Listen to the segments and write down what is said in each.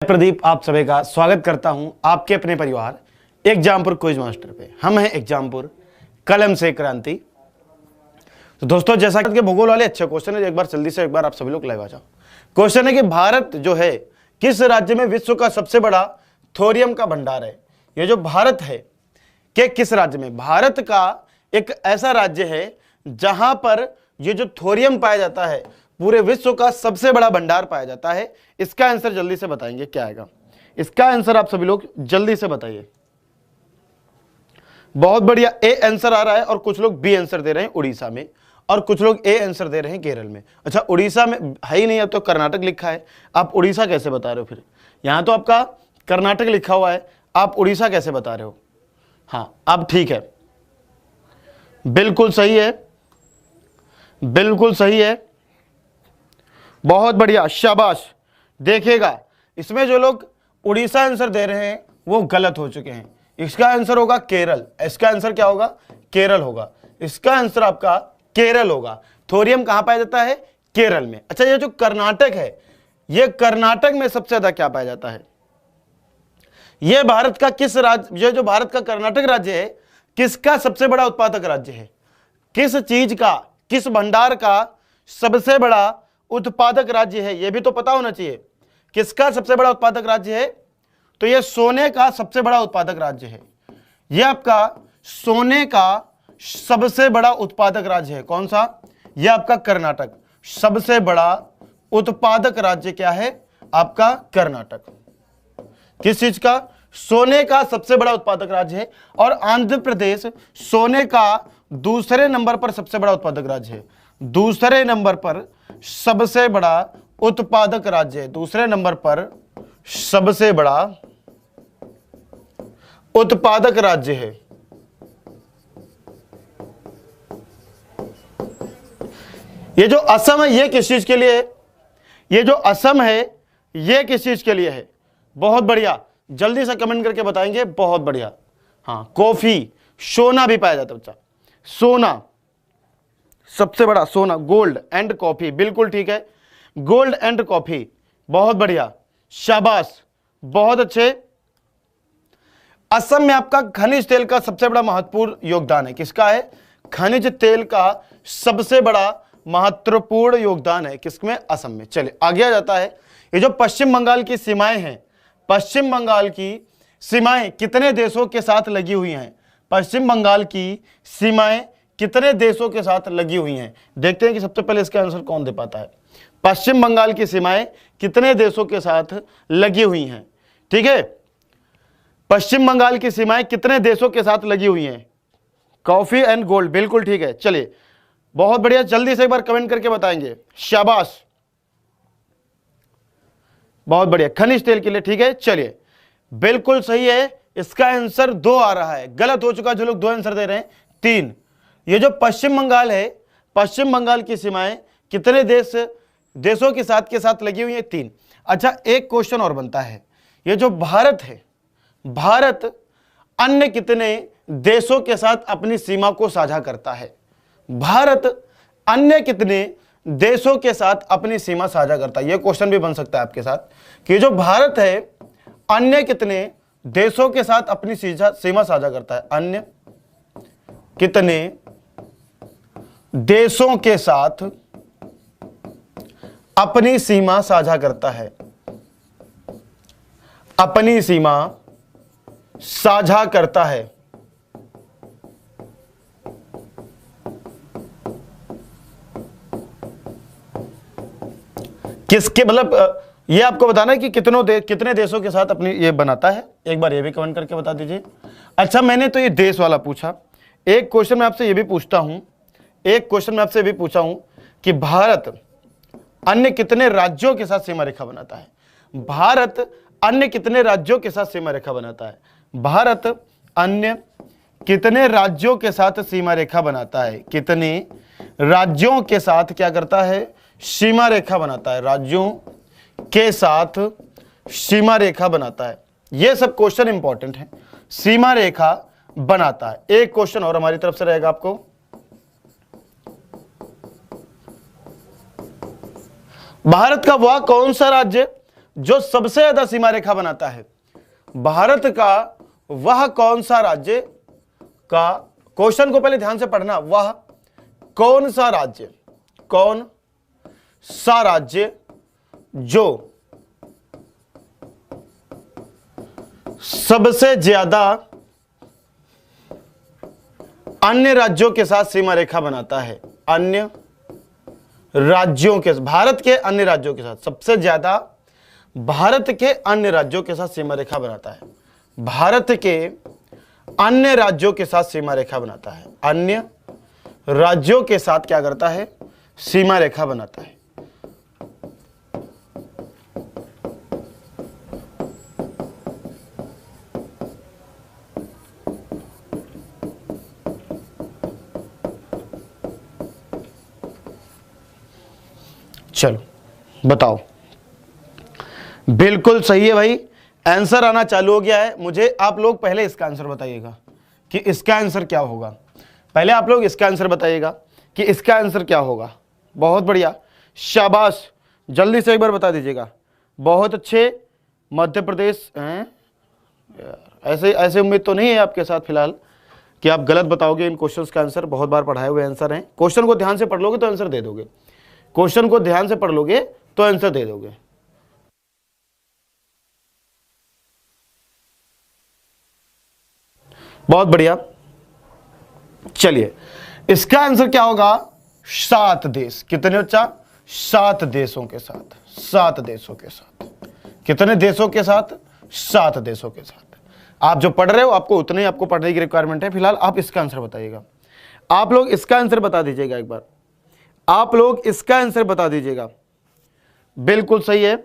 प्रदीप आप सभी का स्वागत करता हूं आपके अपने परिवार एग्जामपुर क्विज मास्टर पे। हम हैं एग्जामपुर कलम से क्रांति। तो दोस्तों, जैसा कि भूगोल वाले अच्छे क्वेश्चन है, एक बार जल्दी से आप सभी लोग लाइव आ जाओ। क्वेश्चन है कि भारत जो है किस राज्य में विश्व का सबसे बड़ा थोरियम का भंडार है। ये जो भारत है कि किस राज्य में, भारत का एक ऐसा राज्य है जहां पर ये जो थोरियम पाया जाता है पूरे विश्व का सबसे बड़ा भंडार पाया जाता है। इसका आंसर जल्दी से बताएंगे क्या आएगा। इसका आंसर आप सभी लोग जल्दी से बताइए। बहुत बढ़िया, ए आंसर आ रहा है और कुछ लोग बी आंसर दे रहे हैं उड़ीसा में, और कुछ लोग ए आंसर दे रहे हैं केरल में। अच्छा, उड़ीसा में है ही नहीं, अब तो कर्नाटक लिखा है, आप उड़ीसा कैसे बता रहे हो? फिर यहां तो आपका कर्नाटक लिखा हुआ है, आप उड़ीसा कैसे बता रहे हो? हाँ, अब ठीक है, बिल्कुल सही है, बिल्कुल सही है, बहुत बढ़िया, शाबाश। देखिएगा, इसमें जो लोग उड़ीसा आंसर दे रहे हैं वो गलत हो चुके हैं। इसका आंसर होगा केरल। इसका आंसर क्या होगा? केरल होगा। इसका आंसर आपका केरल होगा। थोरियम कहां पाया जाता है? केरल में। अच्छा, ये जो कर्नाटक है, ये कर्नाटक में सबसे ज्यादा क्या पाया जाता है? ये भारत का किस राज्य, ये जो भारत का कर्नाटक राज्य है, किसका सबसे बड़ा उत्पादक राज्य है? किस चीज का, किस भंडार का सबसे बड़ा उत्पादक राज्य है? यह भी तो पता होना चाहिए। किसका सबसे बड़ा उत्पादक राज्य है? तो यह सोने का सबसे बड़ा उत्पादक राज्य है। यह आपका सोने का सबसे बड़ा उत्पादक राज्य है। कौन सा? यह आपका कर्नाटक। सबसे बड़ा उत्पादक राज्य क्या है? आपका कर्नाटक। किस चीज का? सोने का सबसे बड़ा उत्पादक राज्य है। और आंध्र प्रदेश सोने का दूसरे नंबर पर सबसे बड़ा उत्पादक राज्य है। दूसरे नंबर पर सबसे बड़ा उत्पादक राज्य है। दूसरे नंबर पर सबसे बड़ा उत्पादक राज्य है। ये जो असम है, ये किस चीज के लिए है? ये जो असम है, ये किस चीज के लिए है? बहुत बढ़िया, जल्दी से कमेंट करके बताएंगे। बहुत बढ़िया। हाँ, कॉफी, सोना भी पाया जाता है बच्चा। सोना सबसे बड़ा, सोना, गोल्ड एंड कॉफी, बिल्कुल ठीक है, गोल्ड एंड कॉफी। बहुत बढ़िया, शाबाश, बहुत अच्छे। असम में आपका खनिज तेल का सबसे बड़ा महत्वपूर्ण योगदान है। किसका है? खनिज तेल का सबसे बड़ा महत्वपूर्ण योगदान है किसमें? असम में। चलिए आगे आ जाता है। ये जो पश्चिम बंगाल की सीमाएं हैं, पश्चिम बंगाल की सीमाएं कितने देशों के साथ लगी हुई हैं? पश्चिम बंगाल की सीमाएं कितने देशों के साथ लगी हुई हैं? देखते हैं कि सबसे पहले इसका आंसर कौन दे पाता है। पश्चिम बंगाल की सीमाएं कितने देशों के साथ लगी हुई हैं? ठीक है, पश्चिम बंगाल की सीमाएं कितने देशों के साथ लगी हुई हैं? कॉफी एंड गोल्ड, बिल्कुल ठीक है। चलिए, बहुत बढ़िया, जल्दी से एक बार कमेंट करके बताएंगे। शाबाश, बहुत बढ़िया, खनिज तेल के लिए। ठीक है, चलिए, बिल्कुल सही है। इसका आंसर 2 आ रहा है। गलत हो चुका, जो लोग 2 आंसर दे रहे हैं 3। ये जो पश्चिम बंगाल है, पश्चिम बंगाल की सीमाएं कितने देशों के साथ लगी हुई है? 3। अच्छा, एक क्वेश्चन और बनता है। ये जो भारत है, भारत अन्य कितने देशों के साथ अपनी सीमा को साझा करता है? भारत अन्य कितने देशों के साथ अपनी सीमा साझा करता है? यह क्वेश्चन भी बन सकता है आपके साथ कि जो भारत है अन्य कितने देशों के साथ अपनी सीमा साझा करता है? अन्य कितने देशों के साथ अपनी सीमा साझा करता है? अपनी सीमा साझा करता है। किसके, मतलब ये आपको बताना है कि कितने देशों के साथ अपनी ये बनाता है। एक बार ये भी कमेंट करके बता दीजिए। अच्छा, मैंने तो ये देश वाला पूछा। एक क्वेश्चन मैं आपसे ये भी पूछता हूं, कि भारत अन्य कितने राज्यों के साथ सीमा रेखा बनाता है? भारत अन्य कितने राज्यों के साथ सीमा रेखा बनाता है? भारत अन्य कितने राज्यों के साथ सीमा रेखा बनाता है? कितने राज्यों के साथ क्या करता है? सीमा रेखा बनाता है। राज्यों के साथ सीमा रेखा बनाता है। यह सब क्वेश्चन इंपॉर्टेंट है। सीमा रेखा बनाता है। एक क्वेश्चन और हमारी तरफ से रहेगा आपको। भारत का वह कौन सा राज्य जो सबसे ज्यादा सीमा रेखा बनाता है, भारत का वह कौन सा राज्य का, क्वेश्चन को पहले ध्यान से पढ़ना, वह कौन सा राज्य, कौन सा राज्य जो सबसे ज्यादा अन्य राज्यों के साथ सीमा रेखा बनाता है, अन्य राज्यों के, भारत के अन्य राज्यों के साथ, सबसे ज्यादा भारत के अन्य राज्यों के साथ सीमा रेखा बनाता है, भारत के अन्य राज्यों के साथ सीमा रेखा बनाता है, अन्य राज्यों के साथ क्या करता है, सीमा रेखा बनाता है। चलो बताओ, बिल्कुल सही है भाई, आंसर आना चालू हो गया है। मुझे आप लोग पहले इसका आंसर बताइएगा कि इसका आंसर क्या होगा, पहले आप लोग इसका आंसर बताइएगा कि इसका आंसर क्या होगा। बहुत बढ़िया, शाबाश, जल्दी से एक बार बता दीजिएगा। बहुत अच्छे, मध्य प्रदेश हैं यार, ऐसे ऐसे उम्मीद तो नहीं है आपके साथ फिलहाल कि आप गलत बताओगे इन क्वेश्चंस का आंसर, बहुत बार पढ़ाए हुए आंसर हैं। क्वेश्चन को ध्यान से पढ़ लोगे तो आंसर दे दोगे, क्वेश्चन को ध्यान से पढ़ लोगे तो आंसर दे दोगे। बहुत बढ़िया, चलिए इसका आंसर क्या होगा, 7 देश। कितने बच्चा, 7 देशों के साथ, 7 देशों के साथ, कितने देशों के साथ, 7 देशों के साथ। आप जो पढ़ रहे हो आपको उतने ही आपको पढ़ने की रिक्वायरमेंट है। फिलहाल आप इसका आंसर बताइएगा, आप लोग इसका आंसर बता दीजिएगा एक बार, आप लोग इसका आंसर बता दीजिएगा। बिल्कुल सही है,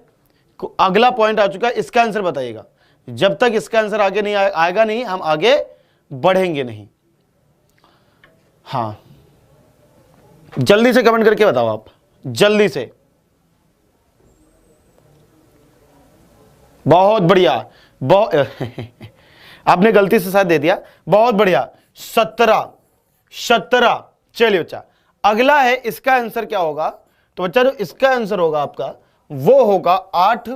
अगला पॉइंट आ चुका है, इसका आंसर बताइएगा। जब तक इसका आंसर आगे नहीं आएगा नहीं, हम आगे बढ़ेंगे नहीं। हाँ, जल्दी से कमेंट करके बताओ आप, जल्दी से। बहुत बढ़िया, आपने गलती से शायद दे दिया, बहुत बढ़िया, 17। चलिए बच्चा, अगला है इसका आंसर क्या होगा। तो बच्चा जो इसका आंसर होगा आपका वो होगा 8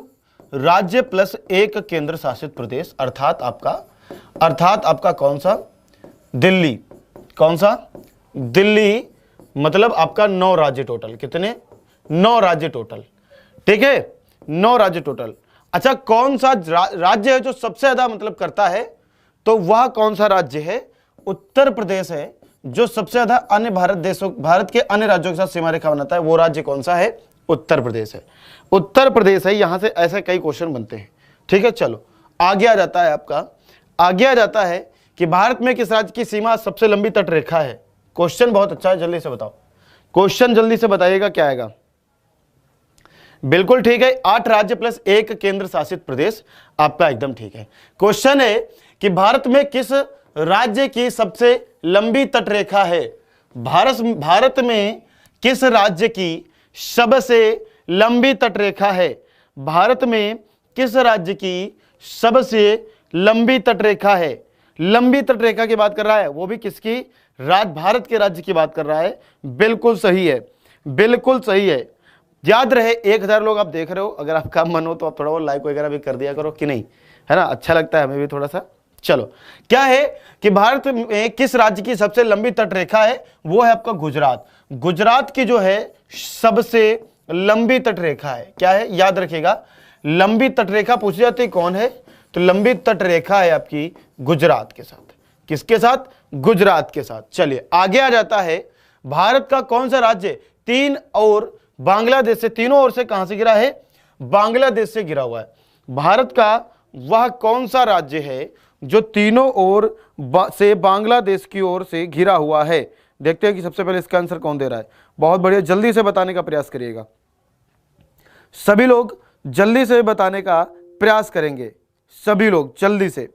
राज्य प्लस 1 केंद्र शासित प्रदेश, अर्थात आपका कौन सा, दिल्ली। कौन सा, दिल्ली, मतलब आपका 9 राज्य टोटल। कितने, 9 राज्य टोटल, ठीक है, 9 राज्य टोटल। अच्छा, कौन सा राज्य है जो सबसे ज्यादा मतलब करता है, तो वह कौन सा राज्य है, उत्तर प्रदेश है, जो सबसे ज्यादा अन्य भारत के अन्य राज्यों के साथ सीमा रेखा बनाता है। वो राज्य कौन सा है, उत्तर प्रदेश है, उत्तर प्रदेश है। यहां से ऐसे कई क्वेश्चन बनते हैं, ठीक है। चलो आगे आ जाता है आपका, आगे आ जाता है कि भारत में किस राज्य की सीमा सबसे लंबी तट रेखा है। क्वेश्चन बहुत अच्छा है, जल्दी से बताओ, क्वेश्चन जल्दी से बताइएगा क्या आएगा। बिल्कुल ठीक है, 8 राज्य प्लस 1 केंद्र शासित प्रदेश, आपका एकदम ठीक है। क्वेश्चन है कि भारत में किस राज्य की सबसे लंबी तट रेखा है। भारत में किस राज्य की सबसे लंबी तट रेखा है, भारत में किस राज्य की सबसे लंबी तट रेखा है। लंबी तट रेखा की बात कर रहा है, वो भी किसकी, भारत के राज्य की बात कर रहा है। बिल्कुल सही है, बिल्कुल सही है। याद रहे 1000 लोग आप देख रहे हो, अगर आपका मन हो तो आप थोड़ा वो लाइक वगैरह भी कर दिया करो कि नहीं, है ना, अच्छा लगता है हमें भी थोड़ा सा। चलो, क्या है कि भारत में किस राज्य की सबसे लंबी तट रेखा है, वो है आपका गुजरात। गुजरात की जो है सबसे लंबी तट रेखा है, क्या है, याद रखिएगा, लंबी तट रेखा पूछी जाती है कौन है, तो लंबी तट रेखा है आपकी गुजरात के साथ। किसके साथ, गुजरात के साथ। चलिए आगे आ जाता है, भारत का कौन सा राज्य 3 और बांग्लादेश से, तीनों ओर से कहां से घिरा है, बांग्लादेश से घिरा हुआ है। भारत का वह कौन सा राज्य है जो तीनों ओर से बांग्लादेश की ओर से घिरा हुआ है। देखते हैं कि सबसे पहले इसका आंसर कौन दे रहा है। बहुत बढ़िया, जल्दी से बताने का प्रयास करिएगा, सभी लोग जल्दी से बताने का प्रयास करेंगे, सभी लोग जल्दी से।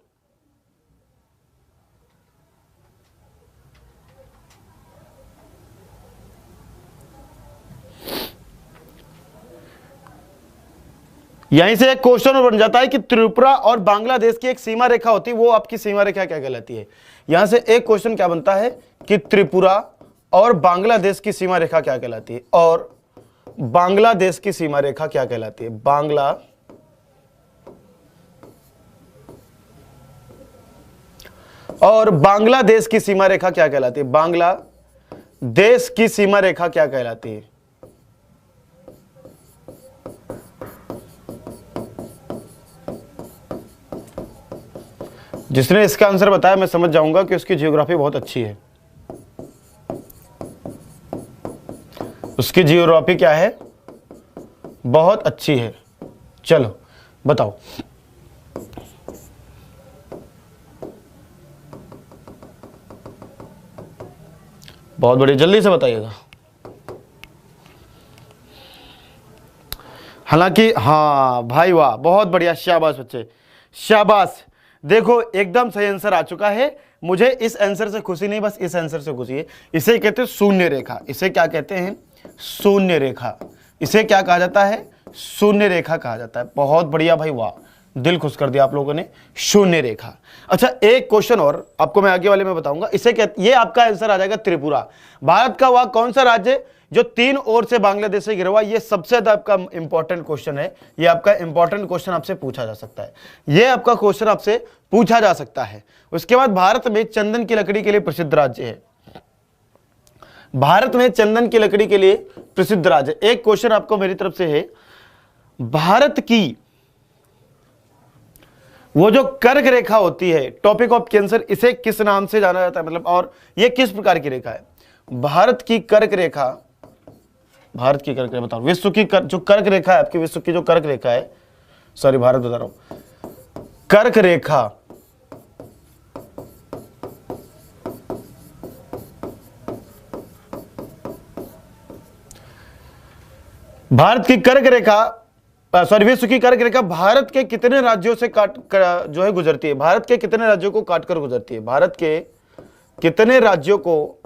यहीं से एक क्वेश्चन बन जाता है कि त्रिपुरा और बांग्लादेश की एक सीमा रेखा होती है, वो आपकी सीमा रेखा क्या कहलाती है। यहां से एक क्वेश्चन क्या बनता है कि त्रिपुरा और बांग्लादेश की सीमा रेखा क्या कहलाती है, और बांग्लादेश की सीमा रेखा क्या कहलाती है, बांग्लादेश और बांग्लादेश की सीमा रेखा क्या कहलाती है? बांग्लादेश की सीमा रेखा क्या कहलाती है? जिसने इसका आंसर बताया मैं समझ जाऊंगा कि उसकी जियोग्राफी बहुत अच्छी है। उसकी जियोग्राफी क्या है? बहुत अच्छी है। चलो बताओ। बहुत बढ़िया, जल्दी से बताइएगा। हालांकि हाँ भाई वाह, बहुत बढ़िया, शाबाश बच्चे, शाबाश। देखो एकदम सही आंसर आ चुका है। मुझे इस आंसर से खुशी नहीं, बस इस आंसर से खुशी है। इसे कहते हैं शून्य रेखा। इसे क्या कहते हैं? शून्य रेखा। इसे क्या कहा जाता है? शून्य रेखा कहा जाता है। बहुत बढ़िया भाई वाह, दिल खुश कर दिया आप लोगों ने, शून्य रेखा। अच्छा एक क्वेश्चन और आपको मैं आगे वाले में बताऊंगा। इसे क्या, ये आपका आंसर आ जाएगा त्रिपुरा। भारत का वह कौन सा राज्य जो तीन ओर से बांग्लादेश से घिरा हुआ? ये सबसे ज्यादा आपका इंपॉर्टेंट क्वेश्चन है। ये आपका इंपॉर्टेंट क्वेश्चन आपसे पूछा जा सकता है। ये आपका क्वेश्चन आपसे पूछा जा सकता है। उसके बाद भारत में चंदन की लकड़ी के लिए प्रसिद्ध राज्य है। भारत में चंदन की लकड़ी के लिए प्रसिद्ध राज्य। एक क्वेश्चन आपको मेरी तरफ से है, भारत की वो जो कर्क रेखा होती है, टॉपिक ऑफ कैंसर, इसे किस नाम से जाना जाता है? मतलब और ये किस प्रकार की रेखा है? भारत की कर्क रेखा, भारत की कर्क रेखा बताओ। विश्व की जो कर्क रेखा है आपकी, विश्व की जो कर्क रेखा है, सॉरी भारत बता रहा हूं, कर्क रेखा, भारत की कर्क रेखा, सॉरी विश्व की कर्क रेखा भारत के कितने राज्यों से काट कर जो है गुजरती है? भारत के कितने राज्यों को काटकर गुजरती है? भारत के कितने राज्यों को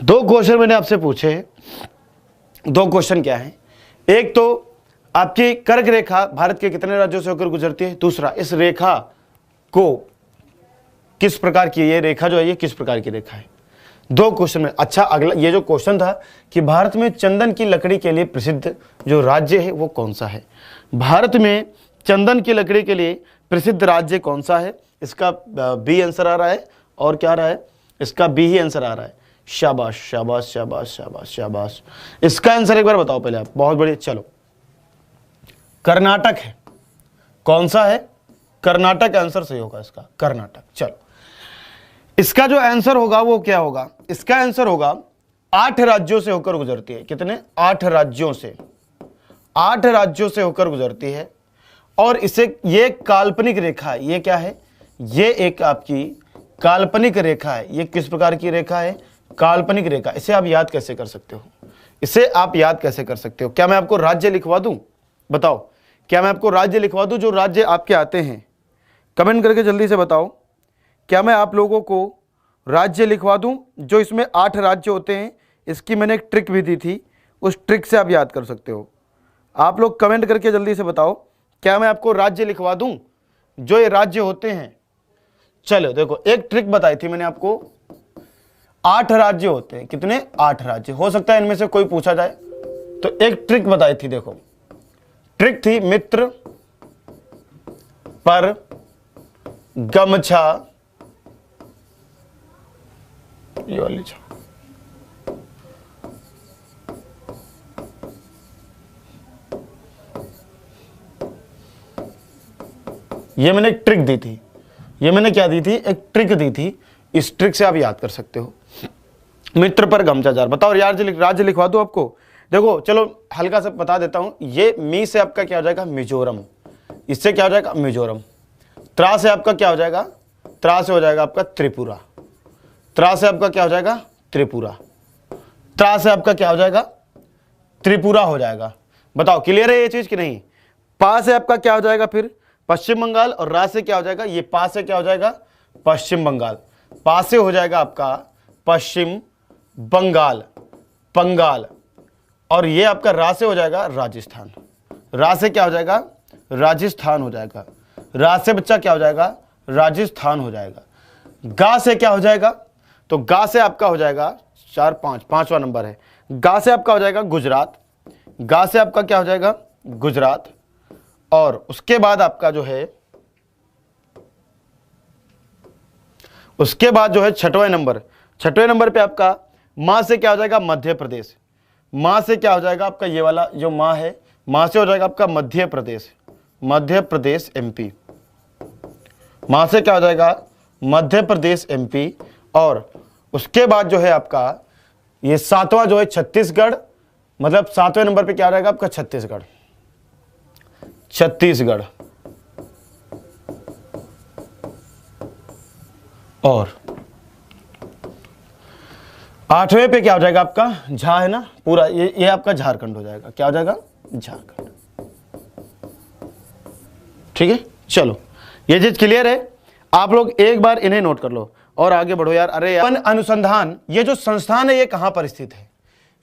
दो क्वेश्चन मैंने आपसे पूछे हैं। दो क्वेश्चन क्या है? एक तो आपकी कर्क रेखा भारत के कितने राज्यों से होकर गुजरती है, दूसरा इस रेखा को किस प्रकार की, ये रेखा जो है ये किस प्रकार की रेखा है। दो क्वेश्चन में। अच्छा अगला ये जो क्वेश्चन था कि भारत में चंदन की लकड़ी के लिए प्रसिद्ध जो राज्य है वो कौन सा है? भारत में चंदन की लकड़ी के लिए प्रसिद्ध राज्य कौन सा है? इसका बी आंसर आ रहा है। और क्या आ रहा है? इसका बी ही आंसर आ रहा है। शाबाश शाबाश शाबाश शाबाश शाबाश। इसका आंसर एक बार बताओ पहले आप। बहुत बढ़िया। चलो कर्नाटक है। कौन सा है? कर्नाटक आंसर सही होगा इसका, कर्नाटक। चलो इसका जो आंसर होगा वो क्या होगा? इसका आंसर होगा 8 राज्यों से होकर गुजरती है। कितने? 8 राज्यों से, 8 राज्यों से होकर गुजरती है। और इसे ये काल्पनिक रेखा है। ये क्या है? ये एक आपकी काल्पनिक रेखा है। ये किस प्रकार की रेखा है? काल्पनिक रेखा। इसे आप याद कैसे कर सकते हो? इसे आप याद कैसे कर सकते हो? क्या मैं आपको राज्य लिखवा दूं? बताओ, क्या मैं आपको राज्य लिखवा दूं जो राज्य आपके आते हैं? कमेंट करके जल्दी से बताओ। क्या मैं आप लोगों को राज्य लिखवा दूं जो इसमें 8 राज्य होते हैं? इसकी मैंने एक ट्रिक भी दी थी, उस ट्रिक से आप याद कर सकते हो। आप लोग कमेंट करके जल्दी से बताओ, क्या मैं आपको राज्य लिखवा दूं जो ये राज्य होते हैं? चलो देखो, एक ट्रिक बताई थी मैंने आपको। 8 राज्य होते हैं। कितने? 8 राज्य। हो सकता है इनमें से कोई पूछा जाए, तो एक ट्रिक बताई थी। देखो ट्रिक थी, मित्र पर गमछा, ये वाली छा, ये मैंने एक ट्रिक दी थी। ये मैंने क्या दी थी? एक ट्रिक दी थी। इस ट्रिक से आप याद कर सकते हो। मित्र पर गमछा जार। बताओ राज्य लिखवा दो आपको। देखो चलो हल्का सा बता देता हूं। ये मी से आपका क्या हो जाएगा? मिजोरम। इससे क्या हो जाएगा मिजोरम। त्रा से आपका क्या हो जाएगा, त्रा से हो जाएगा आपका त्रिपुरा, त्रा से आपका क्या हो जाएगा त्रिपुरा, त्रा से आपका क्या हो जाएगा त्रिपुरा हो जाएगा। बताओ क्लियर है ये चीज कि नहीं। पा से आपका क्या हो जाएगा फिर पश्चिम बंगाल, और रा से क्या हो जाएगा, ये पा से क्या हो जाएगा पश्चिम बंगाल, पा से हो जाएगा आपका पश्चिम बंगाल बंगाल, और ये आपका रा से हो जाएगा राजस्थान, रा से क्या हो जाएगा राजस्थान हो जाएगा, रा से बच्चा क्या हो जाएगा राजस्थान हो जाएगा। गा से क्या हो जाएगा, तो गा से आपका हो जाएगा 4 5 5वां नंबर है, गा से आपका हो जाएगा गुजरात, गा से आपका क्या हो जाएगा गुजरात, और उसके बाद आपका जो है, उसके बाद जो है छठवें नंबर पे आपका मां से क्या हो जाएगा मध्य प्रदेश, मां से क्या हो जाएगा आपका ये वाला जो मां है, मां से हो जाएगा आपका मध्य प्रदेश एमपी, मां से क्या हो जाएगा मध्य प्रदेश एमपी, और उसके बाद जो है आपका ये 7वां जो है छत्तीसगढ़, मतलब 7वें नंबर पे क्या रहेगा आपका छत्तीसगढ़, और 8वें पे क्या हो जाएगा आपका झा है ना पूरा, ये आपका झारखंड हो जाएगा, क्या हो जाएगा झारखंड। ठीक है, चलो ये चीज क्लियर है, आप लोग एक बार इन्हें नोट कर लो और आगे बढ़ो यार। अरे यार, वन अनुसंधान ये जो संस्थान है ये कहां पर स्थित है,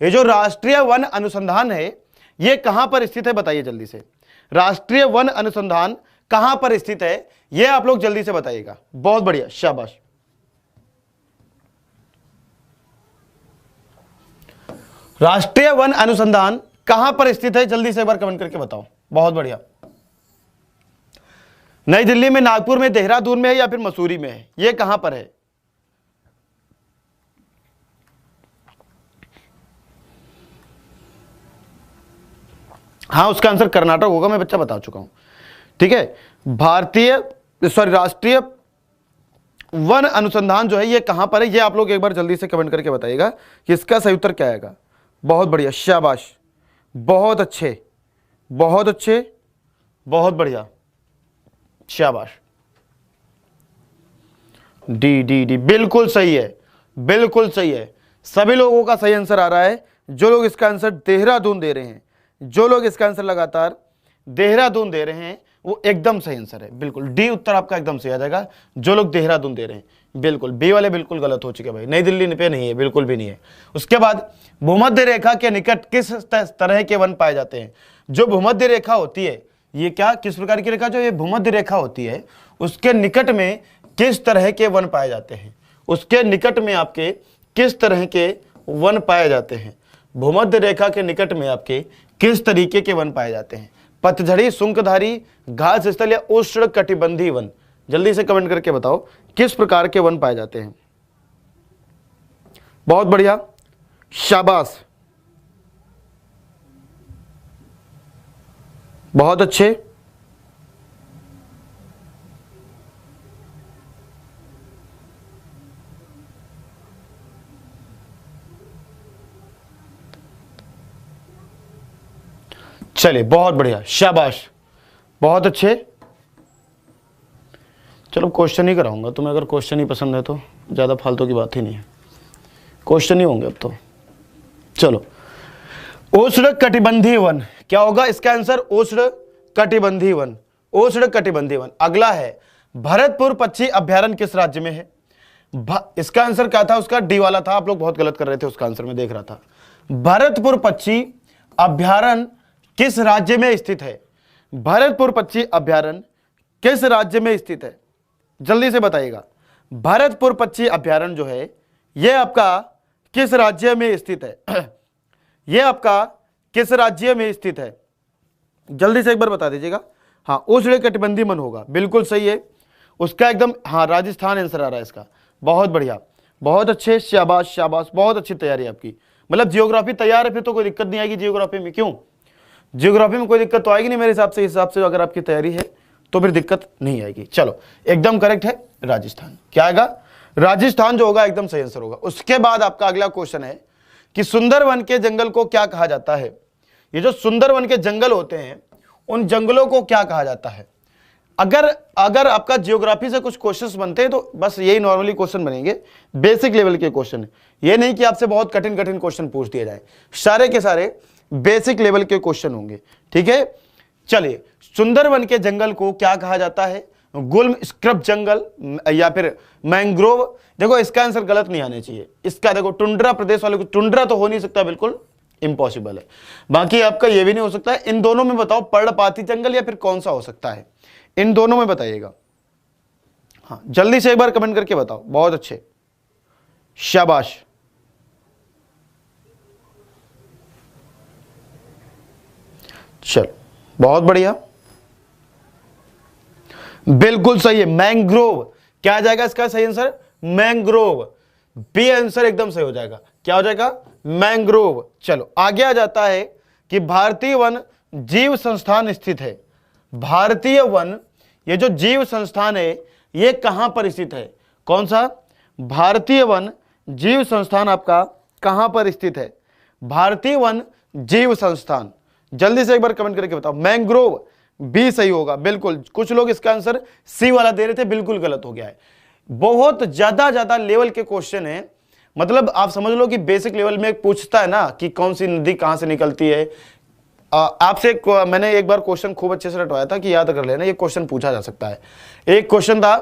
ये जो राष्ट्रीय वन अनुसंधान है ये कहां पर स्थित है, बताइए जल्दी से। राष्ट्रीय वन अनुसंधान कहां पर स्थित है ये आप लोग जल्दी से बताइएगा। बहुत बढ़िया, शाबाश। राष्ट्रीय वन अनुसंधान कहां पर स्थित है, जल्दी से एक बार कमेंट करके बताओ। बहुत बढ़िया। नई दिल्ली में, नागपुर में, देहरादून में है या फिर मसूरी में है, ये कहां पर है। हाँ, उसका आंसर कर्नाटक होगा, मैं बच्चा बता चुका हूं। ठीक है, राष्ट्रीय वन अनुसंधान जो है ये कहां पर है, ये आप लोग एक बार जल्दी से कमेंट करके बताइएगा कि इसका सही उत्तर क्या आएगा। बहुत बढ़िया, शाबाश, बहुत अच्छे, बहुत अच्छे, बहुत बढ़िया, शाबाश। डी डी डी बिल्कुल सही है, बिल्कुल सही है। सभी लोगों का सही आंसर आ रहा है। जो लोग इसका आंसर देहरादून दे रहे हैं, जो लोग इसका आंसर लगातार देहरादून दे रहे हैं वो एकदम सही आंसर है। बिल्कुल डी उत्तर आपका एकदम सही आ जाएगा। जो लोग देहरादून दे रहे हैं, बिल्कुल बी वाले बिल्कुल गलत हो चुके भाई। नई दिल्ली पे नहीं है, बिल्कुल भी नहीं है। उसके बाद भूमध्य रेखा के निकट किस तरह के वन पाए जाते हैं। जो भूमध्य रेखा होती है, ये क्या किस प्रकार की रेखा, जो ये भूमध्य रेखा होती है उसके निकट में किस तरह के वन पाए जाते हैं, उसके निकट में आपके किस तरह के वन पाए जाते हैं। भूमध्य रेखा के निकट में आपके किस तरीके के वन पाए जाते हैं। पतझड़ी, सुंकधारी, घास स्थल या उष्ण कटिबंधी वन, जल्दी से कमेंट करके बताओ किस प्रकार के वन पाए जाते हैं। बहुत बढ़िया, शाबाश, बहुत अच्छे। चलिए, बहुत बढ़िया, शाबाश, बहुत अच्छे। चलो क्वेश्चन ही कराऊंगा तुम्हें, अगर क्वेश्चन ही पसंद है तो ज़्यादा फालतू की बात ही नहीं है, क्वेश्चन ही होंगे अब तो। चलो, उष्ण कटिबंधी वन क्या होगा इसका आंसर, उष्ण कटिबंधी वन, उष्ण कटिबंधी वन। अगला है भरतपुर पक्षी अभ्यारण्य किस राज्य में है। इसका आंसर क्या था, उसका डी वाला था, आप लोग बहुत गलत कर रहे थे उसका आंसर, मैं देख रहा था। भरतपुर पक्षी अभ्यारण्य किस राज्य में स्थित है। भरतपुर पक्षी अभ्यारण्य किस राज्य में स्थित है, जल्दी से बताइएगा। भरतपुर पक्षी अभ्यारण्य जो है यह आपका किस राज्य में स्थित है, यह आपका किस राज्य में स्थित है, जल्दी से एक बार बता दीजिएगा। हाँ, उष्ण कटिबंधी वन होगा, बिल्कुल सही है उसका एकदम। हाँ, राजस्थान आंसर आ रहा है इसका। बहुत बढ़िया, बहुत अच्छे, शाबाश शाबाश, बहुत अच्छी तैयारी आपकी। मतलब जियोग्राफी तैयार है फिर तो कोई दिक्कत नहीं आएगी जियोग्राफी में। क्यों, जियोग्राफी में कोई दिक्कत तो आएगी नहीं मेरे हिसाब से अगर आपकी तैयारी है तो फिर दिक्कत नहीं आएगी। चलो, एकदम करेक्ट है राजस्थान। क्या आएगा, राजस्थान जो होगा एकदम सही आंसर होगा। उसके बाद आपका अगला क्वेश्चन है कि सुंदरवन के जंगल को क्या कहा जाता है। ये जो सुंदरवन के जंगल होते हैं उन जंगलों को क्या कहा जाता है। अगर अगर आपका जियोग्राफी से कुछ क्वेश्चंस बनते हैं तो बस यही नॉर्मली क्वेश्चन बनेंगे, बेसिक लेवल के क्वेश्चन है, ये नहीं कि आपसे बहुत कठिन कठिन क्वेश्चन पूछ दिए जाए, सारे के सारे बेसिक लेवल के क्वेश्चन होंगे। ठीक है, चलिए, सुंदरवन के जंगल को क्या कहा जाता है? गुल्म स्क्रब जंगल या फिर मैंग्रोव। देखो इसका आंसर गलत नहीं आने चाहिए, इसका देखो टुंड्रा प्रदेश वाले को, टुंड्रा तो हो नहीं सकता, बिल्कुल इंपॉसिबल है। बाकी आपका ये भी नहीं हो सकता है। इन दोनों में बताओ, पर्णपाती जंगल या फिर कौन सा हो सकता है, इन दोनों में बताइएगा। हाँ जल्दी से एक बार कमेंट करके बताओ, बहुत अच्छे, शाबाश। चलो बहुत बढ़िया, बिल्कुल सही है, मैंग्रोव। क्या आ जाएगा इसका सही आंसर? मैंग्रोव, बी आंसर एकदम सही हो जाएगा। क्या हो जाएगा? मैंग्रोव। चलो आगे आ जाता है कि भारतीय वन जीव संस्थान स्थित है। भारतीय वन, ये जो जीव संस्थान है ये कहां पर स्थित है? कौन सा? भारतीय वन जीव संस्थान आपका कहां पर स्थित है? भारतीय वन जीव संस्थान, जल्दी से एक बार कमेंट करके बताओ। मैंग्रोव, बी सही होगा, बिल्कुल। कुछ लोग इसका आंसर सी वाला दे रहे थे, बिल्कुल गलत हो गया है। बहुत ज्यादा लेवल के क्वेश्चन है, मतलब आप समझ लो कि बेसिक लेवल में पूछता है ना कि कौन सी नदी कहां से निकलती है। आपसे मैंने एक बार क्वेश्चन खूब अच्छे से रटवाया था कि याद कर लेना, ये क्वेश्चन पूछा जा सकता है। एक क्वेश्चन था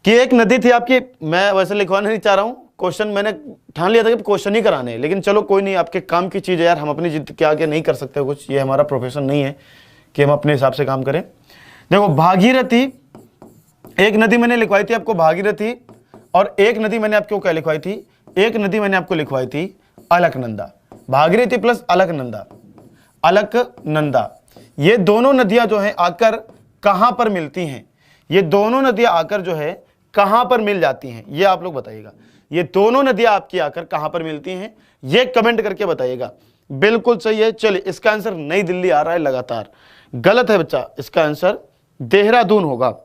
कि एक नदी थी आपकी, मैं वैसे लिखवाना नहीं चाह रहा हूं क्वेश्चन, मैंने ठान लिया था कि क्वेश्चन ही कराने हैं, लेकिन चलो कोई नहीं, आपके काम की चीज है यार, हम अपनी जिद के आगे नहीं कर सकते कुछ, ये हमारा प्रोफेशन नहीं है कि हम अपने हिसाब से काम करें। देखो भागीरथी, एक नदी मैंने लिखवाई थी आपको भागीरथी, और एक नदी मैंने आपको क्या लिखवाई थी? एक नदी मैंने आपको लिखवाई थी अलकनंदा। भागीरथी प्लस अलकनंदा, अलकनंदा, ये दोनों नदियां जो हैं आकर कहां पर मिलती हैं? ये दोनों नदियां आकर जो है कहां पर मिल जाती हैं, ये आप लोग बताइएगा। ये दोनों नदियां आपकी आकर कहां पर मिलती हैं, ये कमेंट करके बताइएगा। बिल्कुल सही है। चलिए इसका आंसर नई दिल्ली आ रहा है लगातार, गलत है बच्चा, इसका आंसर देहरादून होगा।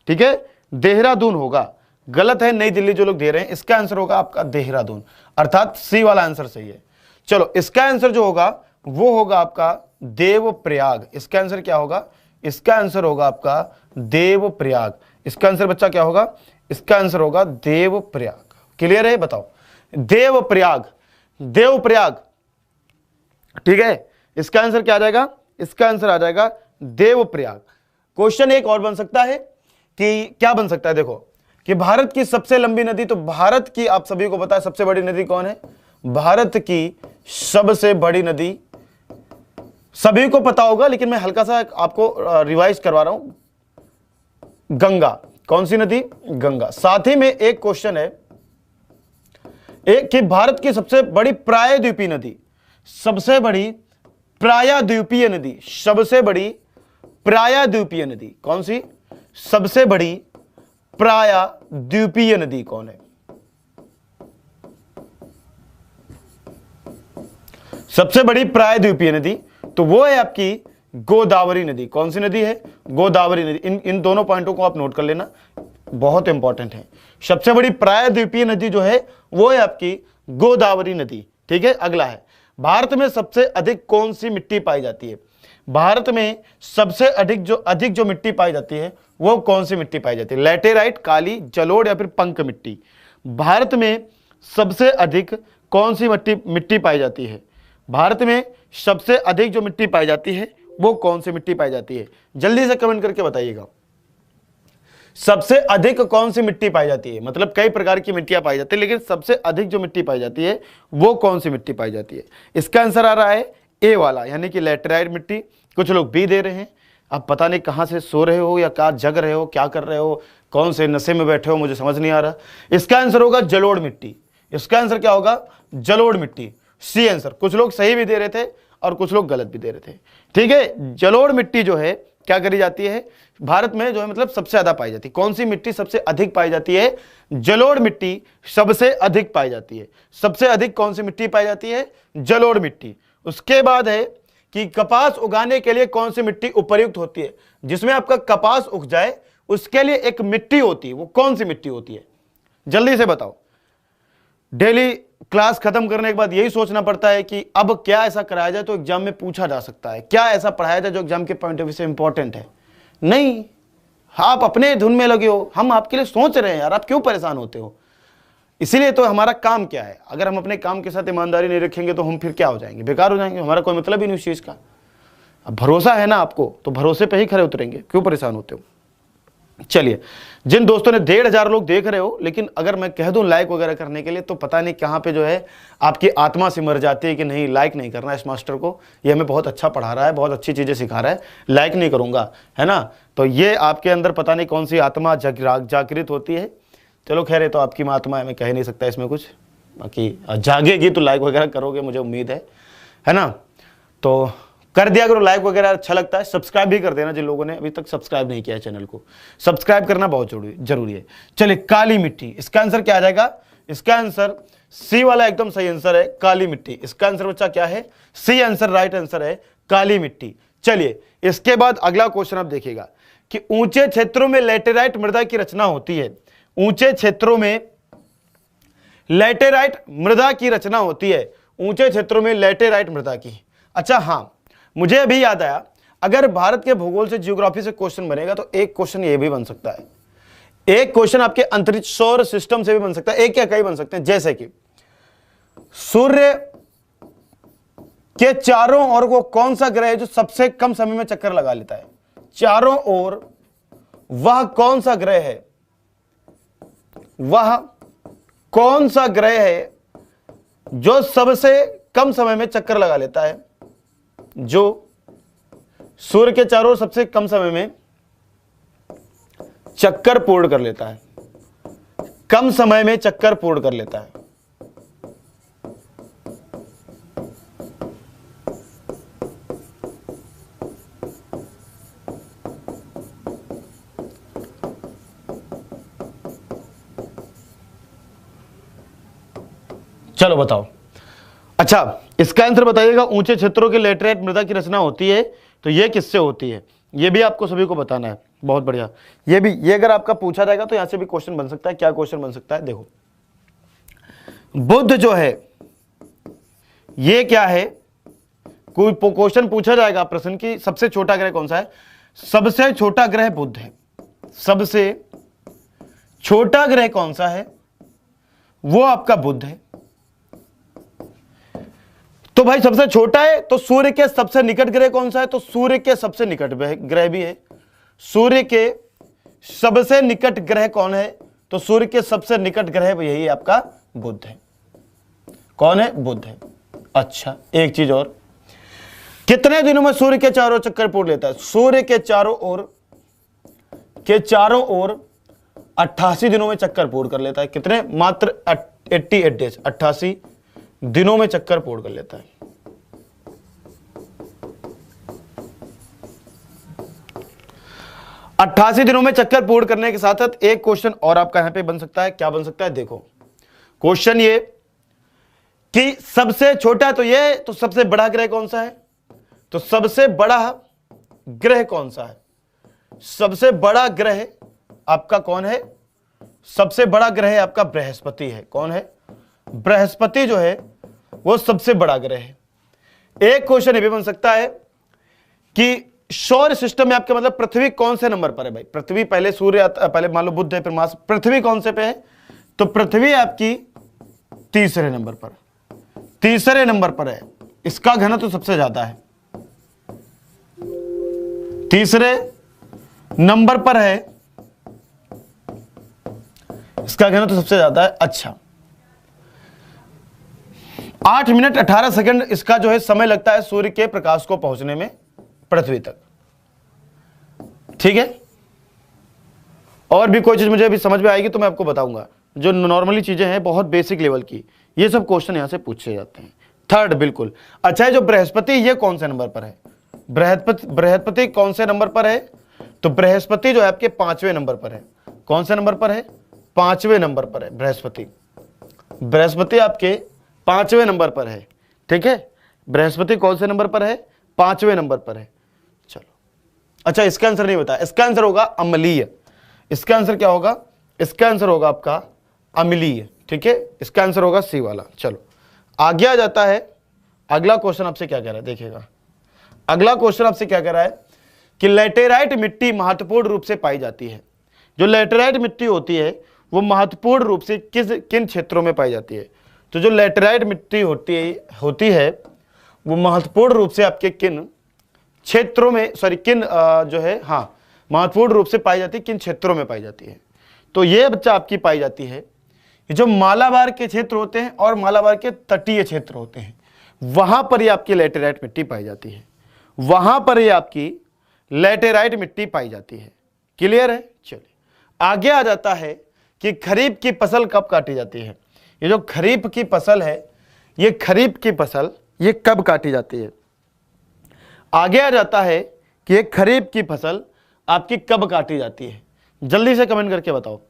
ठीक है, देहरादून होगा, गलत है नई दिल्ली जो लोग दे रहे हैं, इसका आंसर होगा आपका देहरादून, अर्थात सी वाला आंसर सही है। चलो इसका आंसर जो होगा वो होगा आपका देवप्रयाग। इसका आंसर क्या होगा? इसका आंसर होगा आपका देवप्रयाग। इसका आंसर बच्चा क्या होगा? इसका आंसर होगा देवप्रयाग। क्लियर है? बताओ, देवप्रयाग, देवप्रयाग। ठीक है, इसका आंसर क्या आ जाएगा? इसका आंसर आ जाएगा देवप्रयाग। क्वेश्चन एक और बन सकता है कि क्या बन सकता है? देखो कि भारत की सबसे लंबी नदी, तो भारत की आप सभी को पता है सबसे बड़ी नदी कौन है? भारत की सबसे बड़ी नदी सभी को पता होगा, लेकिन मैं हल्का सा आपको रिवाइज करवा रहा हूं, गंगा। कौन सी नदी? गंगा। साथ ही में एक क्वेश्चन है एक कि भारत की सबसे बड़ी प्रायद्वीपीय नदी, सबसे बड़ी प्रायद्वीपीय नदी, सबसे बड़ी प्रायद्वीपीय नदी कौन सी? सबसे बड़ी प्रायद्वीपीय नदी कौन है? सबसे बड़ी प्रायद्वीपीय नदी तो वो है आपकी गोदावरी नदी। कौन सी नदी है? गोदावरी नदी। इन दोनों पॉइंटों को आप नोट कर लेना, बहुत इंपॉर्टेंट है। सबसे बड़ी प्रायद्वीपीय नदी जो है वो है आपकी गोदावरी नदी। ठीक है, अगला है, भारत में सबसे अधिक कौन सी मिट्टी पाई जाती है? भारत में सबसे अधिक जो मिट्टी पाई जाती है वो कौन सी मिट्टी पाई जाती है? लैटेराइट, काली, जलोढ़ या फिर पंक मिट्टी? भारत में सबसे अधिक कौन सी मिट्टी पाई जाती है? भारत में सबसे अधिक जो मिट्टी पाई जाती है वो कौन सी मिट्टी पाई जाती है? जल्दी से कमेंट करके बताइएगा। सबसे अधिक कौन सी मिट्टी पाई जाती है? मतलब कई प्रकार की मिट्टियां पाई जाती है, लेकिन सबसे अधिक जो मिट्टी पाई जाती है वो कौन सी मिट्टी पाई जाती है? इसका आंसर आ रहा है ए वाला, यानी कि लैटेराइट मिट्टी। कुछ लोग बी दे रहे हैं, आप पता नहीं कहां से सो रहे हो या क्या जग रहे हो, क्या कर रहे हो, कौन से नशे में बैठे हो, मुझे समझ नहीं आ रहा। इसका आंसर होगा जलोढ़ मिट्टी। इसका आंसर क्या होगा? जलोढ़ मिट्टी, सी आंसर। कुछ लोग सही भी दे रहे थे और कुछ लोग गलत भी दे रहे थे। ठीक है, जलोढ़ मिट्टी जो है क्या करी जाती है भारत में, जो है मतलब सबसे ज्यादा पाई जाती है। कौन सी मिट्टी सबसे अधिक पाई जाती है? जलोढ़ मिट्टी सबसे अधिक पाई जाती है। सबसे अधिक कौन सी मिट्टी पाई जाती है? जलोढ़ मिट्टी। उसके बाद है कि कपास उगाने के लिए कौन सी मिट्टी उपयुक्त होती है? जिसमें आपका कपास उग जाए उसके लिए एक मिट्टी होती है, वो कौन सी मिट्टी होती है? जल्दी से बताओ। डेली क्लास खत्म करने के बाद यही सोचना पड़ता है कि अब क्या ऐसा कराया जाए तो एग्जाम में पूछा जा सकता है, क्या ऐसा पढ़ाया जाए जो एग्जाम के पॉइंट ऑफ व्यू से इंपॉर्टेंट है। नहीं, आप अपने धुन में लगे हो, हम आपके लिए सोच रहे हैं यार, आप क्यों परेशान होते हो? इसीलिए तो हमारा काम क्या है, अगर हम अपने काम के साथ ईमानदारी नहीं रखेंगे तो हम फिर क्या हो जाएंगे, बेकार हो जाएंगे, हमारा कोई मतलब ही नहीं उस चीज़ का। अब भरोसा है ना आपको, तो भरोसे पे ही खरे उतरेंगे, क्यों परेशान होते हो? चलिए, जिन दोस्तों ने 1,500 लोग देख रहे हो, लेकिन अगर मैं कह दूं लाइक वगैरह करने के लिए, तो पता नहीं कहाँ पे जो है आपकी आत्मा सिमर जाती है कि नहीं लाइक नहीं करना इस मास्टर को, ये हमें बहुत अच्छा पढ़ा रहा है, बहुत अच्छी चीज़ें सिखा रहा है, लाइक नहीं करूँगा, है ना? तो ये आपके अंदर पता नहीं कौन सी आत्मा जागृत होती है। चलो खैर, ये तो आपकी आत्मा है, मैं कह नहीं सकता इसमें कुछ, बाकी जागेगी तो लाइक वगैरह करोगे, मुझे उम्मीद है ना? तो कर दिया करो लाइक वगैरह, अच्छा लगता है। सब्सक्राइब भी कर देना जिन लोगों ने अभी तक सब्सक्राइब नहीं किया है चैनल को, सब्सक्राइब करना बहुत जरूरी है। चलिए, काली मिट्टी, इसका आंसर क्या आ जाएगा? इसका आंसर सी वाला एकदम सही आंसर है, काली मिट्टी। इसका आंसर बच्चा क्या है? सी आंसर, राइट आंसर है काली मिट्टी। चलिए, इसके बाद अगला क्वेश्चन आप देखिएगा कि ऊंचे क्षेत्रों में लैटेराइट मृदा की रचना होती है। ऊंचे क्षेत्रों में लैटेराइट मृदा की रचना होती है, ऊंचे क्षेत्रों में लैटेराइट मृदा की। अच्छा हाँ, मुझे अभी याद आया, अगर भारत के भूगोल से, ज्योग्राफी से क्वेश्चन बनेगा तो एक क्वेश्चन ये भी बन सकता है, एक क्वेश्चन आपके अंतरिक्ष सौर सिस्टम से भी बन सकता है, एक या कई बन सकते हैं। जैसे कि सूर्य के चारों ओर वो कौन सा ग्रह है जो सबसे कम समय में चक्कर लगा लेता है? चारों ओर वह कौन सा ग्रह है, वह कौन सा ग्रह है जो सबसे कम समय में चक्कर लगा लेता है? जो सूर्य के चारों ओर सबसे कम समय में चक्कर पूर्ण कर लेता है, कम समय में चक्कर पूर्ण कर लेता है। चलो बताओ। अच्छा, इसका आंसर बताइएगा। ऊंचे क्षेत्रों के लैटेराइट मृदा की रचना होती है, तो ये किससे होती है? ये भी आपको सभी को बताना है। बहुत बढ़िया, ये अगर आपका पूछा जाएगा तो यहां से भी क्वेश्चन बन सकता है। क्या क्वेश्चन बन सकता है? देखो, बुध जो है ये क्या है? कोई क्वेश्चन पूछा जाएगा प्रश्न की सबसे छोटा ग्रह कौन सा है? सबसे छोटा ग्रह बुध है। सबसे छोटा ग्रह कौन सा है? वो आपका बुध है। तो भाई सबसे छोटा है तो सूर्य के सबसे निकट ग्रह कौन सा है? तो सूर्य के सबसे निकट ग्रह भी है। सूर्य के सबसे निकट ग्रह कौन है? तो सूर्य के सबसे निकट ग्रह यही आपका बुध है। कौन है? बुध है। अच्छा, एक चीज और, कितने दिनों में सूर्य के चारों चक्कर पूर्ण लेता है? सूर्य के चारों ओर 88 दिनों में चक्कर पूर्ण कर लेता है। कितने? मात्र 88 डेज, 88 दिनों में चक्कर पूर्ण कर लेता है। अट्ठासी दिनों में चक्कर पूर्ण करने के साथ साथ एक क्वेश्चन और आपका यहां पे बन सकता है। क्या बन सकता है? देखो, क्वेश्चन ये कि सबसे छोटा तो ये, तो सबसे बड़ा ग्रह कौन सा है? तो सबसे बड़ा ग्रह कौन सा है? सबसे बड़ा ग्रह आपका कौन है? सबसे बड़ा ग्रह आपका बृहस्पति है। कौन है? बृहस्पति जो है वो सबसे बड़ा ग्रह है। एक क्वेश्चन ये भी बन सकता है कि सौर सिस्टम में आपके मतलब पृथ्वी कौन से नंबर पर है? भाई पृथ्वी पहले सूर्य, पहले मान लो बुध है, फिर मार्स, पृथ्वी कौन से पे है? तो पृथ्वी आपकी तीसरे नंबर पर, तीसरे नंबर पर है। इसका घनत्व सबसे ज्यादा है, तीसरे नंबर पर है, इसका घनत्व सबसे ज्यादा है। अच्छा, 8 मिनट 18 सेकंड इसका जो है समय लगता है सूर्य के प्रकाश को पहुंचने में पृथ्वी तक। ठीक है, और भी कोई चीज मुझे अभी समझ में आएगी तो मैं आपको बताऊंगा। जो नॉर्मली चीजें हैं बहुत बेसिक लेवल की, ये सब क्वेश्चन यहां से पूछे जाते हैं। थर्ड, बिल्कुल। अच्छा, जो बृहस्पति, ये कौन से नंबर पर है? बृहस्पति कौन से नंबर पर है? तो बृहस्पति जो है आपके 5वें नंबर पर है। कौन से नंबर पर है? 5वें नंबर पर है बृहस्पति। बृहस्पति आपके 5वें नंबर पर है। ठीक है, बृहस्पति कौन से नंबर पर है? 5वें नंबर पर है। चलो, अच्छा, इसका आंसर नहीं बताया। इसका आंसर होगा अम्लीय। इसका आंसर क्या होगा? इसका आंसर होगा आपका अम्लीय। ठीक है, इसका आंसर होगा सी वाला। चलो, आगे आ जाता है। अगला क्वेश्चन आपसे क्या कह रहा है? देखिएगा, अगला क्वेश्चन आपसे क्या कह रहा है कि लैटेराइट मिट्टी महत्वपूर्ण रूप से पाई जाती है। जो लैटेराइट मिट्टी होती है वो महत्वपूर्ण रूप से किन क्षेत्रों में पाई जाती है? तो जो लैटेराइट मिट्टी होती है वो महत्वपूर्ण रूप से आपके किन क्षेत्रों में, महत्वपूर्ण रूप से पाई जाती है, किन क्षेत्रों में पाई जाती है? तो ये बच्चा आपकी पाई जाती है जो मालाबार के क्षेत्र होते हैं और मालाबार के तटीय क्षेत्र होते हैं, वहां पर ये आपकी लैटेराइट मिट्टी पाई जाती है, वहां पर ये आपकी लैटेराइट मिट्टी पाई जाती है। क्लियर है? चलिए आगे आ जाता है कि खरीफ की फसल कब काटी जाती है। ये जो खरीफ की फसल है, ये खरीफ की फसल ये कब काटी जाती है? आगे आ जाता है कि ये खरीफ की फसल आपकी कब काटी जाती है? जल्दी से कमेंट करके बताओ,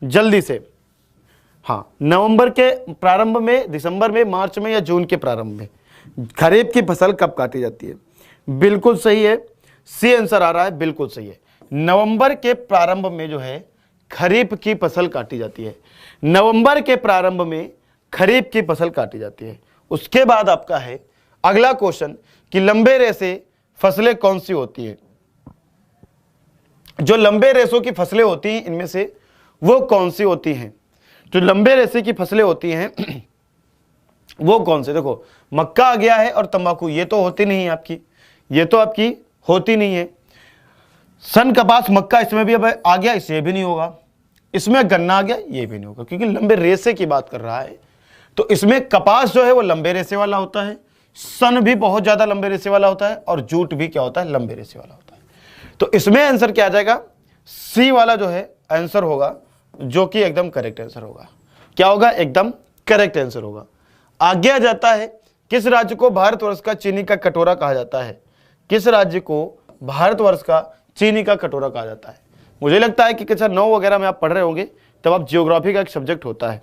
जल्दी से। हाँ, नवंबर के प्रारंभ में, दिसंबर में, मार्च में या जून के प्रारंभ में खरीफ की फसल कब काटी जाती है? बिल्कुल सही है, सी आंसर आ रहा है, बिल्कुल सही है। नवंबर के प्रारंभ में जो है खरीफ की फसल काटी जाती है। नवंबर के प्रारंभ में खरीफ की फसल काटी जाती है। उसके बाद आपका है अगला क्वेश्चन कि लंबे रेशे फसलें कौन सी होती है? जो लंबे रेशों की फसलें होती हैं इनमें से वो कौन सी होती हैं? जो लंबे रेशे की फसलें होती हैं वो कौन से? देखो, मक्का आ गया है और तंबाकू, ये तो होती नहीं है आपकी, ये तो आपकी होती नहीं है। सन, कपास, मक्का इसमें भी अब आ गया, इससे भी नहीं होगा। इसमें गन्ना आ गया, ये भी नहीं होगा, क्योंकि लंबे रेशे की बात कर रहा है। तो इसमें कपास जो है वो लंबे रेशे वाला होता है, सन भी बहुत ज्यादा लंबे रेशे वाला होता है, और जूट भी क्या होता है? लंबे रेशे वाला होता है। तो इसमें आंसर क्या आ जाएगा? सी वाला जो है आंसर होगा, जो कि एकदम करेक्ट आंसर होगा। क्या होगा? एकदम करेक्ट आंसर होगा। आगे आ जाता है किस राज्य को भारतवर्ष का चीनी का कटोरा कहा जाता है? किस राज्य को भारतवर्ष का चीनी का कटोरा कहा जाता है? मुझे लगता है कि कक्षा 9 वगैरह में आप पढ़ रहे होंगे, तब आप जियोग्राफी का एक सब्जेक्ट होता है।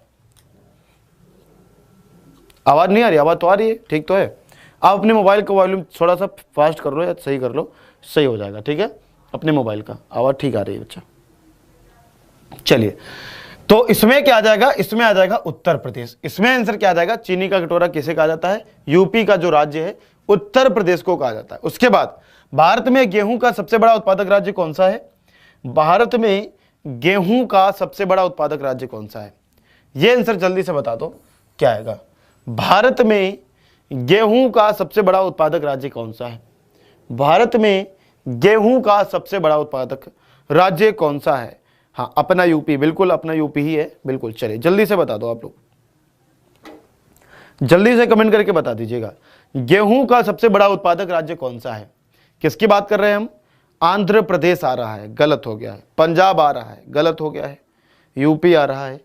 आवाज नहीं आ रही? आवाज तो आ रही है, ठीक तो है। आप अपने मोबाइल का वॉल्यूम थोड़ा सा फास्ट कर लो या सही कर लो, सही हो जाएगा। ठीक है, अपने मोबाइल का आवाज ठीक आ रही है बच्चा। चलिए, तो इसमें क्या आ जाएगा? इसमें आ जाएगा उत्तर प्रदेश। इसमें आंसर क्या आ जाएगा? चीनी का कटोरा किसे कहा जाता है? यूपी का जो राज्य है उत्तर प्रदेश को कहा जाता है। उसके बाद भारत में गेहूं का सबसे बड़ा उत्पादक राज्य कौन सा है? भारत में गेहूं का सबसे बड़ा उत्पादक राज्य कौन सा है? यह आंसर जल्दी से बता दो, क्या आएगा? भारत में गेहूं का सबसे बड़ा उत्पादक राज्य कौन सा है? भारत में गेहूं का सबसे बड़ा उत्पादक राज्य कौन सा है? हाँ, अपना यूपी, बिल्कुल अपना यूपी ही है, बिल्कुल। चलिए जल्दी से बता दो, आप लोग जल्दी से कमेंट करके बता दीजिएगा, गेहूं का सबसे बड़ा उत्पादक राज्य कौन सा है? किसकी बात कर रहे हैं हम? आंध्र प्रदेश आ रहा है, गलत हो गया है। पंजाब आ रहा है, गलत हो गया है। यूपी आ रहा है,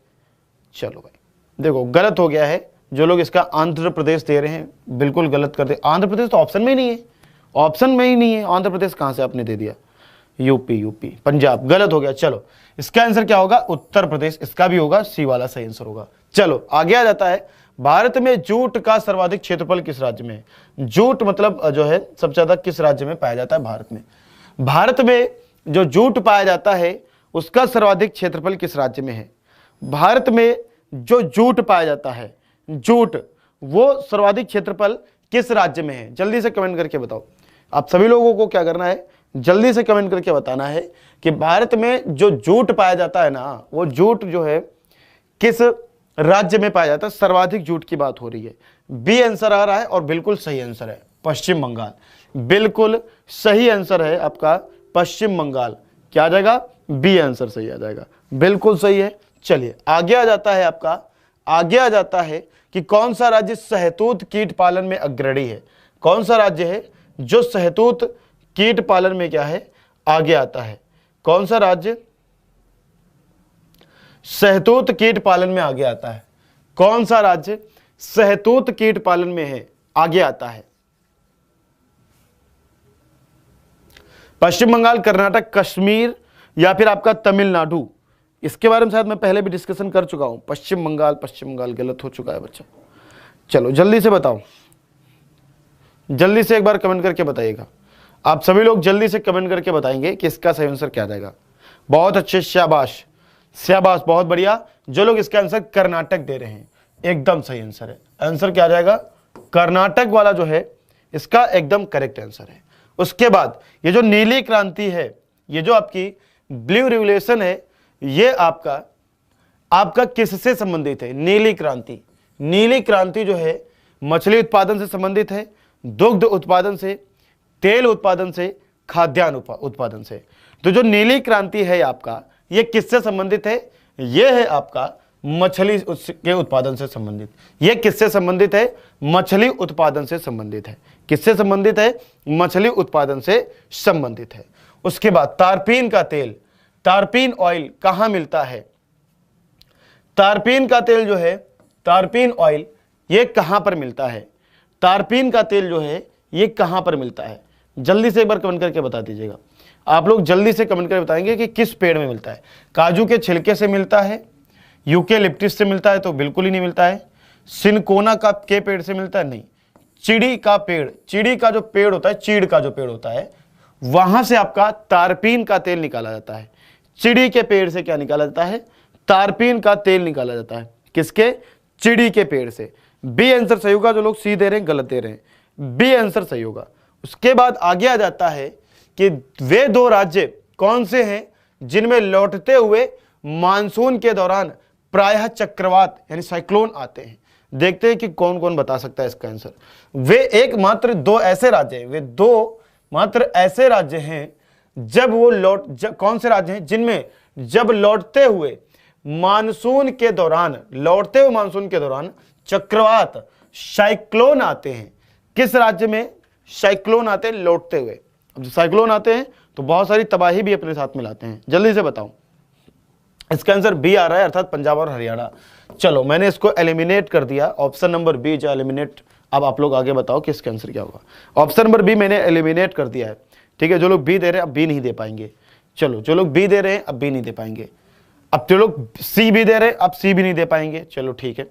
चलो भाई देखो गलत हो गया है। जो लोग इसका आंध्र प्रदेश दे रहे हैं बिल्कुल गलत कर दे। आंध्र प्रदेश तो ऑप्शन में ही नहीं है, ऑप्शन में ही नहीं है। आंध्र प्रदेश कहां से आपने दे दिया? यूपी, पंजाब, गलत हो गया। चलो इसका आंसर क्या होगा? उत्तर प्रदेश। इसका भी होगा, सी वाला सही आंसर होगा। चलो आगे आ जाता है, भारत में जूट का सर्वाधिक क्षेत्रफल किस राज्य में है? जूट मतलब जो है सबसे ज्यादा किस राज्य में पाया जाता है? भारत में। भारत में जो जूट पाया जाता है उसका सर्वाधिक क्षेत्रफल किस राज्य में है? भारत में जो जूट पाया जाता है, जूट, वो सर्वाधिक क्षेत्रफल किस राज्य में है? जल्दी से कमेंट करके बताओ। आप सभी लोगों को क्या करना है? जल्दी से कमेंट करके बताना है कि भारत में जो जूट पाया जाता है ना, वो जूट जो है किस राज्य में पाया जाता है? सर्वाधिक जूट की बात हो रही है। बी आंसर आ रहा है और बिल्कुल सही आंसर है, पश्चिम बंगाल। बिल्कुल सही आंसर है आपका पश्चिम बंगाल। क्या आ जाएगा? बी आंसर सही आ जाएगा, बिल्कुल सही है। चलिए आगे आ जाता है आपका, आगे आ जाता है कि कौन सा राज्य शहतूत कीट पालन में अग्रणी है? कौन सा राज्य है जो शहतूत कीट पालन में क्या है? आगे आता है। कौन सा राज्य शहतूत कीट पालन में आगे आता है? कौन सा राज्य शहतूत कीट पालन में है, आगे आता है? पश्चिम बंगाल, कर्नाटक, कश्मीर या फिर आपका तमिलनाडु? इसके बारे में शायद मैं पहले भी डिस्कशन कर चुका हूं। पश्चिम बंगाल गलत हो चुका है बच्चा। चलो जल्दी से बताओ, जल्दी से एक बार कमेंट करके बताइएगा। आप सभी लोग जल्दी से कमेंट करके बताएंगे कि इसका सही आंसर क्या जाएगा। बहुत अच्छे, शाबाश शाबाश, बहुत बढ़िया। जो लोग इसका आंसर कर्नाटक दे रहे हैं एकदम सही आंसर है। आंसर क्या आ जाएगा? कर्नाटक वाला जो है इसका एकदम करेक्ट आंसर है। उसके बाद ये जो नीली क्रांति है, ये जो आपकी ब्लू रिवोल्यूशन है, ये आपका किससे संबंधित है? नीली क्रांति। नीली क्रांति जो है मछली उत्पादन से संबंधित है, दुग्ध उत्पादन से, तेल उत्पादन से, खाद्यान्न उत्पादन से। तो जो नीली क्रांति है आपका, ये किससे संबंधित है? ये है आपका मछली के उत्पादन से संबंधित। ये किससे संबंधित है? मछली उत्पादन से संबंधित है। किससे संबंधित है? मछली उत्पादन से संबंधित है। उसके बाद तारपीन का तेल, तारपीन ऑयल कहां मिलता है? तारपीन का तेल जो है, तारपीन ऑयल, ये कहां पर मिलता है? तारपीन का तेल जो है ये कहां पर मिलता है? जल्दी से एक बार कमेंट करके बता दीजिएगा। आप लोग जल्दी से कमेंट करके बताएंगे कि किस पेड़ में मिलता है। काजू के छिलके से मिलता है, यूकेलिप्टस से मिलता है तो बिल्कुल ही नहीं मिलता है, सिनकोना का के पेड़ से मिलता है, नहीं, चीड़ी का पेड़, चीड़ी का जो पेड़ होता है, चीड़ का जो पेड़ होता है, वहां से आपका तारपीन का तेल निकाला जाता है। चिड़ी के पेड़ से क्या निकाला जाता है? तारपीन का तेल निकाला जाता है। किसके? चिड़ी के पेड़ से। बी आंसर सही होगा। जो लोग सी दे रहे हैं गलत दे रहे हैं, बी आंसर सही होगा। उसके बाद आगे आ जाता है कि वे दो राज्य कौन से हैं जिनमें लौटते हुए मानसून के दौरान प्रायः चक्रवात यानी साइक्लोन आते हैं। देखते हैं कि कौन कौन बता सकता है इसका आंसर। वे एकमात्र दो ऐसे राज्य हैं, वे दो मात्र ऐसे राज्य हैं जब वो कौन से राज्य हैं जिनमें जब लौटते हुए मानसून के दौरान चक्रवात साइक्लोन आते हैं। किस राज्य में साइक्लोन आते हैं? लौटते हुए। अब साइक्लोन आते हैं तो बहुत सारी तबाही भी अपने साथ में लाते हैं। जल्दी से बताओ। इसका आंसर बी आ रहा है, अर्थात पंजाब और हरियाणा। चलो मैंने इसको एलिमिनेट कर दिया, ऑप्शन नंबर बी जो एलिमिनेट। अब आप लोग आगे बताओ कि इसका आंसर क्या होगा। ऑप्शन नंबर बी मैंने एलिमिनेट कर दिया है, ठीक है। जो लोग बी दे रहे हैं अब बी नहीं दे पाएंगे। चलो जो लोग बी दे रहे हैं अब बी नहीं दे पाएंगे। अब जो लोग सी भी दे रहे हैं अब सी भी नहीं दे पाएंगे। चलो ठीक है,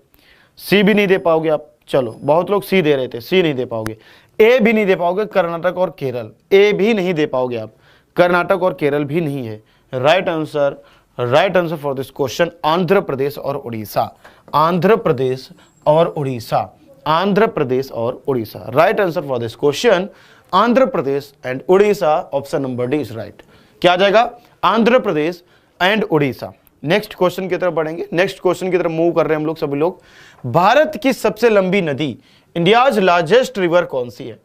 सी भी नहीं दे पाओगे आप। चलो बहुत लोग सी दे रहे थे, सी नहीं दे पाओगे। ए भी नहीं दे पाओगे, कर्नाटक और केरल, ए भी नहीं दे पाओगे आप, कर्नाटक और केरल भी नहीं है। Right answer for this question Andhra Pradesh और उड़ीसा। आंध्र प्रदेश और उड़ीसा, आंध्र प्रदेश और Orissa. Right answer for this question Andhra Pradesh and Orissa. Option number D is right. क्या आ जाएगा? Andhra Pradesh and Orissa. Next question की तरफ बढ़ेंगे। नेक्स्ट क्वेश्चन की तरफ मूव कर रहे हैं हम लोग सभी लोग। भारत की सबसे लंबी नदी, इंडियाज लार्जेस्ट रिवर कौन सी है?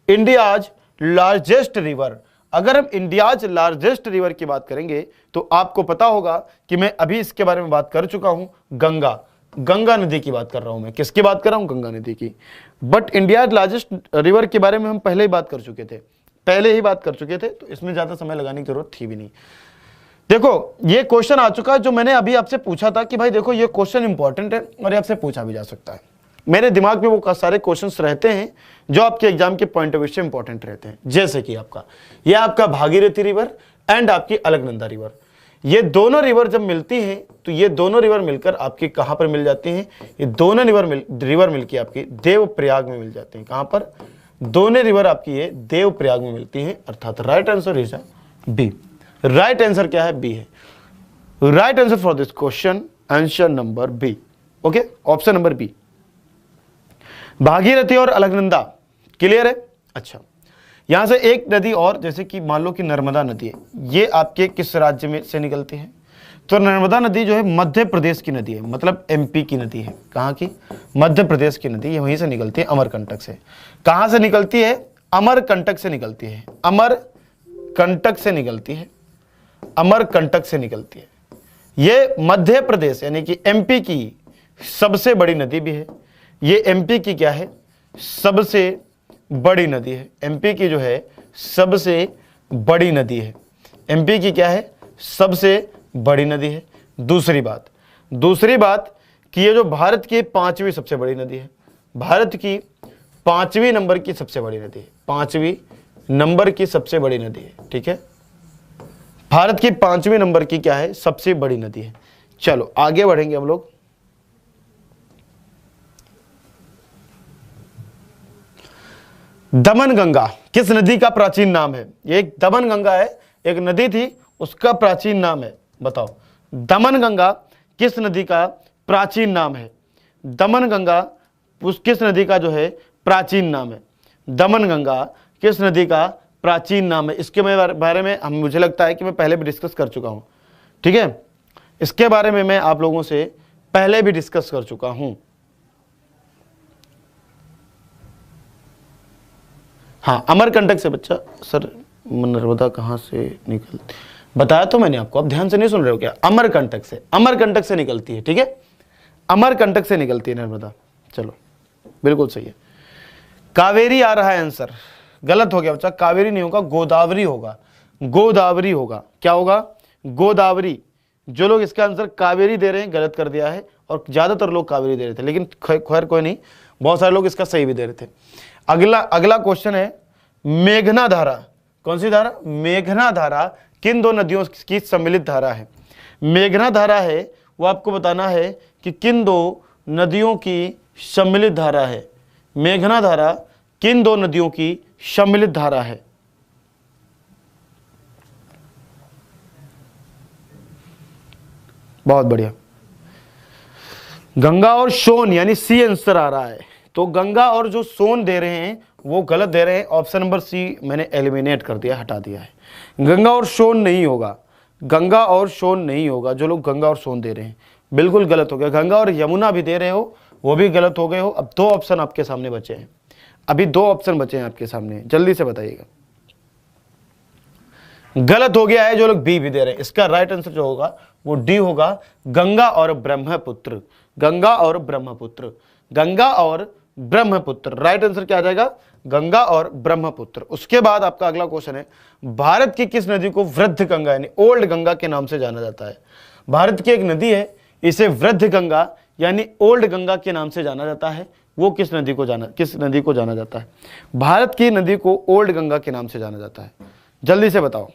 India's largest river. अगर हम इंडियाज लार्जेस्ट रिवर की बात करेंगे तो आपको पता होगा कि मैं अभी इसके बारे में बात कर चुका हूं, गंगा नदी की बात कर रहा हूं मैं। किसकी बात कर रहा हूं? गंगा नदी की। बट इंडियाज लार्जेस्ट रिवर के बारे में हम पहले ही बात कर चुके थे, तो इसमें ज्यादा समय लगाने की जरूरत थी भी नहीं। देखो ये क्वेश्चन आ चुका है जो मैंने अभी आपसे पूछा था कि भाई देखो ये क्वेश्चन इंपॉर्टेंट है और ये आपसे पूछा भी जा सकता है। मेरे दिमाग में वो सारे क्वेश्चंस रहते हैं जो आपके एग्जाम के पॉइंट ऑफ व्यू से इंपॉर्टेंट रहते हैं। जैसे कि आपका भागीरथी रिवर एंड आपकी अलकनंदा रिवर, ये दोनों रिवर जब मिलती हैं तो ये दोनों रिवर मिलकर आपकी कहां पर मिल जाती हैं? ये दोनों रिवर मिलकर आपकी देवप्रयाग में मिल जाती हैं। कहां पर? दोनों रिवर आपकी ये देवप्रयाग में मिलती हैं, अर्थात right answer is B. Right answer क्या है? बी है। Right answer for this question answer number B. Okay, option number B, Bhagirathi और अलकनंदा। क्लियर है? अच्छा, यहां से एक नदी और, जैसे कि मान लो कि नर्मदा नदी है, ये आपके किस राज्य में से निकलती है? तो नर्मदा नदी जो है मध्य प्रदेश की नदी है, मतलब एमपी की नदी है। कहां की? मध्य प्रदेश की नदी, ये वहीं से निकलती है, अमरकंटक से। कहां से निकलती है? अमरकंटक से निकलती है, अमरकंटक से निकलती है, अमरकंटक से निकलती है। ये मध्य प्रदेश यानी कि एमपी की सबसे बड़ी नदी भी है। ये एमपी की क्या है? सबसे बड़ी नदी है। एमपी की जो है सबसे बड़ी नदी है। एमपी की क्या है? सबसे बड़ी नदी है। दूसरी बात कि ये जो भारत की 5वीं सबसे बड़ी नदी है, भारत की 5वीं नंबर की सबसे बड़ी नदी है, 5वीं नंबर की सबसे बड़ी नदी है। ठीक है, भारत की 5वीं नंबर की क्या है? सबसे बड़ी नदी है। चलो आगे बढ़ेंगे हम लोग। दमन गंगा किस नदी का प्राचीन नाम है? ये एक दमन गंगा है, एक नदी थी, उसका प्राचीन नाम है। बताओ दमन गंगा किस नदी का प्राचीन नाम है? दमन गंगा किस नदी का जो है प्राचीन नाम है? दमन गंगा किस नदी का प्राचीन नाम है। इसके बारे में हम मुझे लगता है कि मैं पहले भी डिस्कस कर चुका हूं, ठीक है, इसके बारे में मैं आप लोगों से पहले भी डिस्कस कर चुका हूं। हाँ, अमरकंटक से बच्चा, सर नर्मदा कहाँ से निकलती, बताया तो मैंने आपको, आप ध्यान से नहीं सुन रहे हो क्या? अमरकंटक से, अमरकंटक से निकलती है, ठीक है, अमरकंटक से निकलती है नर्मदा। चलो बिल्कुल सही है। कावेरी आ रहा है आंसर, गलत हो गया बच्चा, कावेरी नहीं होगा, गोदावरी होगा, गोदावरी होगा। क्या होगा? गोदावरी। जो लोग इसका आंसर कावेरी दे रहे हैं गलत कर दिया है, और ज्यादातर लोग कावेरी दे रहे थे, लेकिन खैर कोई नहीं, बहुत सारे लोग इसका सही भी दे रहे थे। अगला क्वेश्चन है, मेघना धारा, कौन सी धारा? मेघना धारा किन दो नदियों की सम्मिलित धारा है? मेघना धारा है, वो आपको बताना है कि किन दो नदियों की सम्मिलित धारा है। मेघना धारा किन दो नदियों की सम्मिलित धारा है? बहुत बढ़िया। गंगा और सोन, यानी सी आंसर आ रहा है। तो गंगा और जो सोन दे रहे हैं वो गलत दे रहे हैं, ऑप्शन नंबर सी मैंने एलिमिनेट कर दिया, हटा दिया है। गंगा और सोन नहीं होगा, गंगा और सोन नहीं होगा। जो लोग गंगा और सोन दे रहे हैं बिल्कुल गलत हो गया। गंगा और यमुना भी दे रहे हो, वो भी गलत हो गए हो। अब दो ऑप्शन आपके सामने बचे हैं, अभी दो ऑप्शन बचे हैं आपके सामने, जल्दी से बताइएगा। गलत हो गया है, जो लोग बी भी दे रहे हैं। इसका राइट आंसर जो होगा वो डी होगा, गंगा और ब्रह्मपुत्र। गंगा और ब्रह्मपुत्र, गंगा और ब्रह्मपुत्र, राइट आंसर क्या आ जाएगा? गंगा और ब्रह्मपुत्र। उसके बाद आपका अगला क्वेश्चन है, भारत की किस नदी को वृद्ध गंगा यानी ओल्ड गंगा के नाम से जाना जाता है? भारत की एक नदी है, इसे वृद्ध गंगा यानी ओल्ड गंगा के नाम से जाना जाता है। वो किस नदी को जाना जाता है? भारत की नदी को ओल्ड गंगा के नाम से जाना जाता है, जल्दी से बताओ।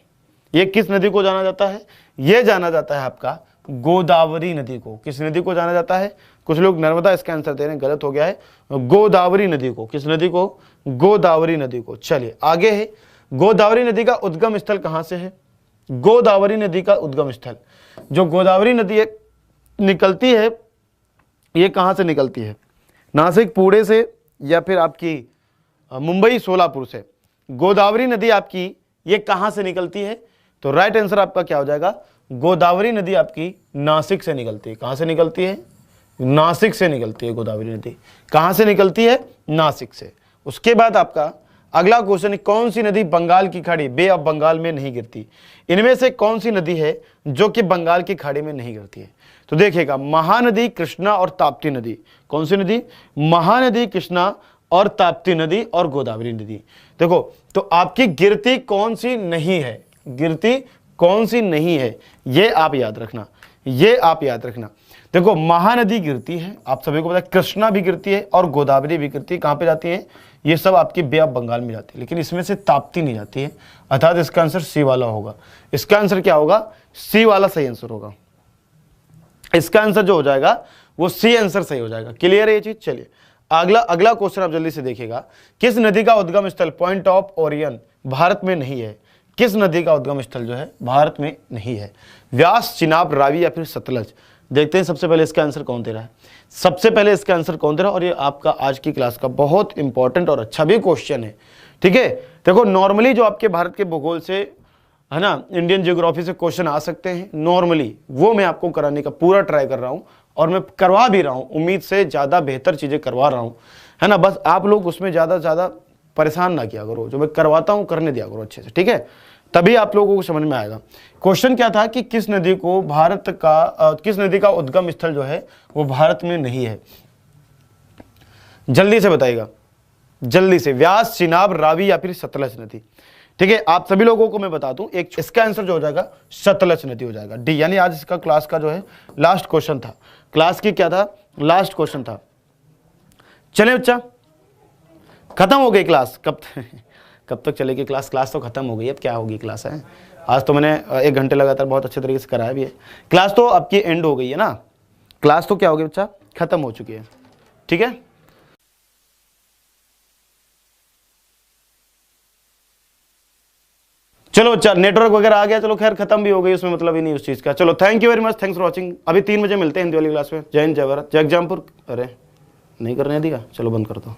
ये किस नदी को जाना जाता है? ये जाना जाता है आपका गोदावरी नदी को। किस नदी को जाना जाता है? कुछ लोग नर्मदा इसका आंसर दे रहे हैं, गलत हो गया है। गोदावरी नदी को। किस नदी को? गोदावरी नदी को। चलिए आगे है, गोदावरी नदी का उद्गम स्थल कहां से है? गोदावरी नदी का उद्गम स्थल, जो गोदावरी नदी निकलती है, ये कहां से निकलती है? नासिक पुणे से या फिर आपकी मुंबई सोलापुर से? गोदावरी नदी आपकी ये कहां से निकलती है? तो राइट आंसर आपका क्या हो जाएगा? गोदावरी नदी आपकी नासिक से निकलती है। कहां से निकलती है? नासिक से निकलती है गोदावरी नदी। कहां से निकलती है? नासिक से। उसके बाद आपका अगला क्वेश्चन है, कौन सी नदी बंगाल की खाड़ी बे ऑफ बंगाल में नहीं गिरती? इनमें से कौन सी नदी है जो कि बंगाल की खाड़ी में नहीं गिरती है? तो देखिएगा, महानदी, कृष्णा और ताप्ती नदी। कौन सी नदी? महानदी, कृष्णा और ताप्ती नदी और गोदावरी नदी। देखो, तो आपकी गिरती कौन सी नहीं है, गिरती कौन सी नहीं है, ये आप याद रखना, ये आप याद रखना। देखो, महानदी गिरती है, आप सभी को पता है, कृष्णा भी गिरती है और गोदावरी भी गिरती है। कहां पे जाती है? ये सब आपकी बे ऑफ बंगाल में जाती है, लेकिन इसमें से ताप्ती नहीं जाती है, अर्थात इसका आंसर सी वाला होगा। इसका आंसर क्या होगा? सी वाला सही आंसर होगा। इसका आंसर जो हो जाएगा वो सी आंसर सही हो जाएगा। क्लियर है ये चीज? चलिए अगला क्वेश्चन आप जल्दी से देखिएगा, किस नदी का उद्गम स्थल पॉइंट ऑफ ओरियन भारत में नहीं है? किस नदी का उद्गम स्थल जो है भारत में नहीं है? व्यास, चिनाब, रावी या फिर सतलज? देखते हैं सबसे पहले इसका आंसर कौन दे रहा है। सबसे पहले इसका आंसर कौन दे रहा है, और ये आपका आज की क्लास का बहुत इंपॉर्टेंट और अच्छा भी क्वेश्चन है, ठीक है। देखो, नॉर्मली जो आपके भारत के भूगोल से है ना, इंडियन ज्योग्राफी से क्वेश्चन आ सकते हैं नॉर्मली, वो मैं आपको कराने का पूरा ट्राई कर रहा हूं, और मैं करवा भी रहा हूं, उम्मीद से ज्यादा बेहतर चीजें करवा रहा हूं, है ना। बस आप लोग उसमें ज्यादा से ज्यादा परेशान ना किया करो, जो मैं करवाता हूं करने दिया करो अच्छे से, ठीक है, तभी आप लोगों को समझ में आएगा। क्वेश्चन क्या था कि किस नदी का उद्गम स्थल जो है वो भारत में नहीं है? जल्दी से बताइएगा, जल्दी से। व्यास, चिनाब, रावी या फिर सतलज नदी? ठीक है, आप सभी लोगों को मैं बता दूं, एक इसका आंसर जो हो जाएगा सतलज नदी हो जाएगा, डी। यानी आज इसका क्लास का जो है लास्ट क्वेश्चन था, क्लास की क्या था? लास्ट क्वेश्चन था। चले बच्चा, खत्म हो गई क्लास। कब तक चलेगी क्लास? क्लास तो खत्म हो गई, अब क्या होगी क्लास है। आज तो मैंने 1 घंटे लगातार बहुत अच्छे तरीके से कराया भी है। क्लास तो आपकी एंड हो गई है ना, क्लास तो क्या हो गई बच्चा, खत्म हो चुकी है, ठीक है। चलो बच्चा, नेटवर्क वगैरह आ गया, चलो खैर खत्म भी हो गई, उसमें मतलब ही नहीं उस चीज का। चलो, thank you very much, thanks for watching. अभी 3 बजे मिलते हैं हिंदी वाली क्लास में। जय हिंद, जय भारत, जय एग्जामपुर। अरे नहीं करने दिया, चलो बंद कर दो।